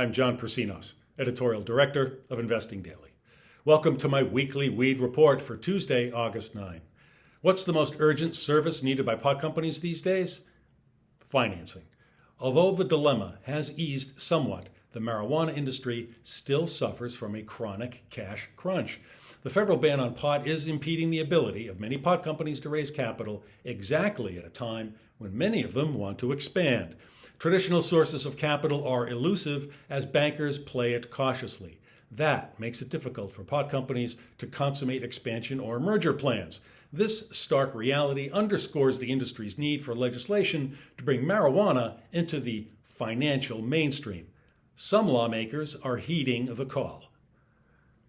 I'm John Persinos, Editorial Director of Investing Daily. Welcome to my weekly weed report for Tuesday, August 9. What's the most urgent service needed by pot companies these days? Financing. Although the dilemma has eased somewhat, the marijuana industry still suffers from a chronic cash crunch. The federal ban on pot is impeding the ability of many pot companies to raise capital exactly at a time when many of them want to expand. Traditional sources of capital are elusive as bankers play it cautiously. That makes it difficult for pot companies to consummate expansion or merger plans. This stark reality underscores the industry's need for legislation to bring marijuana into the financial mainstream. Some lawmakers are heeding the call.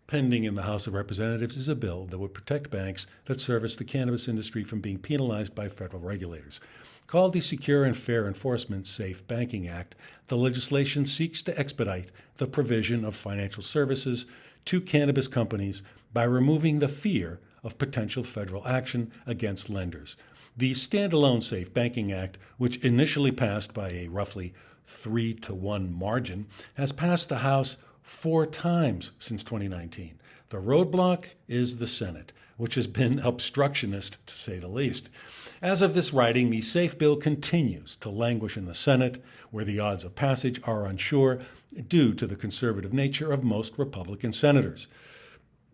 Pending in the House of Representatives is a bill that would protect banks that service the cannabis industry from being penalized by federal regulators. Called the Secure and Fair Enforcement Safe Banking Act, the legislation seeks to expedite the provision of financial services to cannabis companies by removing the fear of potential federal action against lenders. The standalone Safe Banking Act, which initially passed by a roughly 3-1 margin, has passed the House 4 times since 2019. The roadblock is the Senate, which has been obstructionist to say the least. As of this writing, the SAFE bill continues to languish in the Senate, where the odds of passage are unsure due to the conservative nature of most Republican senators.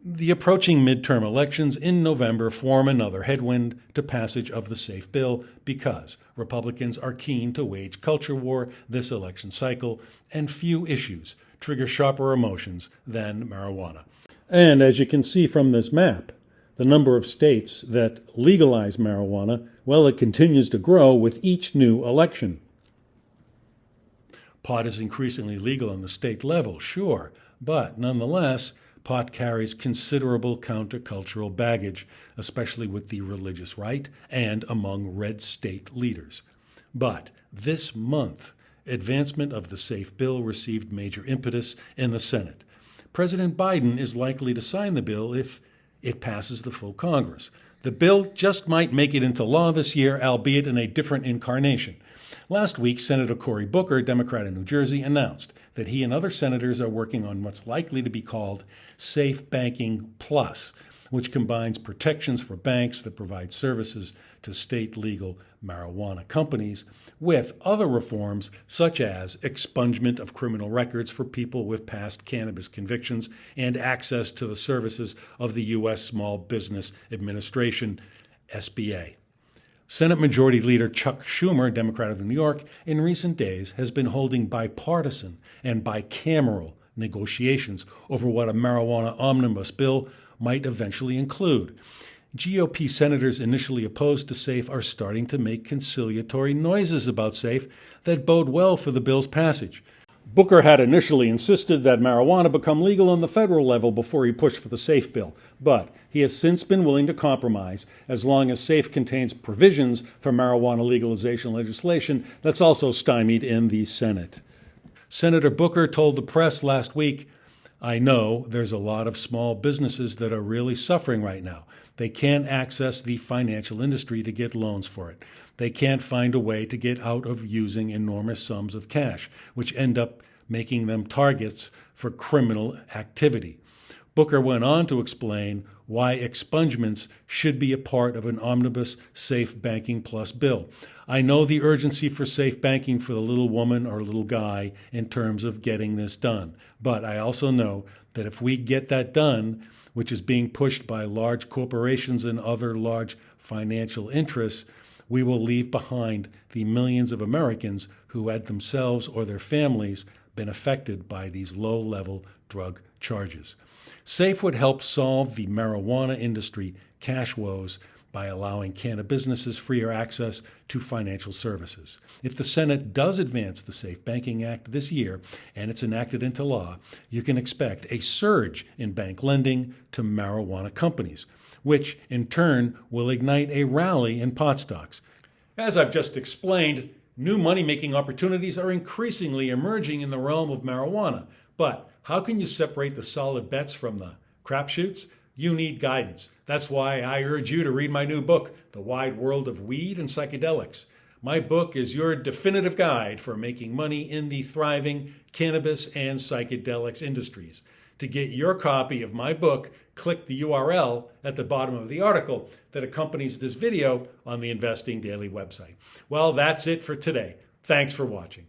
The approaching midterm elections in November form another headwind to passage of the SAFE bill because Republicans are keen to wage culture war this election cycle, and few issues trigger sharper emotions than marijuana. And as you can see from this map, the number of states that legalize marijuana, well, it continues to grow with each new election. Pot is increasingly legal on the state level, sure, but nonetheless, pot carries considerable countercultural baggage, especially with the religious right and among red state leaders. But this month, advancement of the SAFE bill received major impetus in the Senate. President Biden is likely to sign the bill if it passes the full Congress. The bill just might make it into law this year, albeit in a different incarnation. Last week, Senator Cory Booker, Democrat in New Jersey, announced that he and other senators are working on what's likely to be called Safe Banking Plus, which combines protections for banks that provide services to state legal marijuana companies with other reforms such as expungement of criminal records for people with past cannabis convictions and access to the services of the U.S. Small Business Administration, SBA. Senate Majority Leader Chuck Schumer, Democrat of New York, in recent days has been holding bipartisan and bicameral negotiations over what a marijuana omnibus bill might eventually include. GOP senators initially opposed to SAFE are starting to make conciliatory noises about SAFE that bode well for the bill's passage. Booker had initially insisted that marijuana become legal on the federal level before he pushed for the SAFE bill, but he has since been willing to compromise as long as SAFE contains provisions for marijuana legalization legislation that's also stymied in the Senate. Senator Booker told the press last week, "I know there's a lot of small businesses that are really suffering right now. They can't access the financial industry to get loans for it. They can't find a way to get out of using enormous sums of cash, which end up making them targets for criminal activity." Booker went on to explain why expungements should be a part of an omnibus Safe Banking Plus bill. "I know the urgency for safe banking for the little woman or little guy in terms of getting this done. But I also know that if we get that done, which is being pushed by large corporations and other large financial interests, we will leave behind the millions of Americans who had themselves or their families been affected by these low-level drug charges." SAFE would help solve the marijuana industry cash woes by allowing cannabis businesses freer access to financial services. If the Senate does advance the Safe Banking Act this year and it's enacted into law, you can expect a surge in bank lending to marijuana companies, which in turn will ignite a rally in pot stocks. As I've just explained, new money-making opportunities are increasingly emerging in the realm of marijuana. But how can you separate the solid bets from the crapshoots? You need guidance. That's why I urge you to read my new book, The Wide World of Weed and Psychedelics. My book is your definitive guide for making money in the thriving cannabis and psychedelics industries. To get your copy of my book, click the URL at the bottom of the article that accompanies this video on the Investing Daily website. Well, that's it for today. Thanks for watching.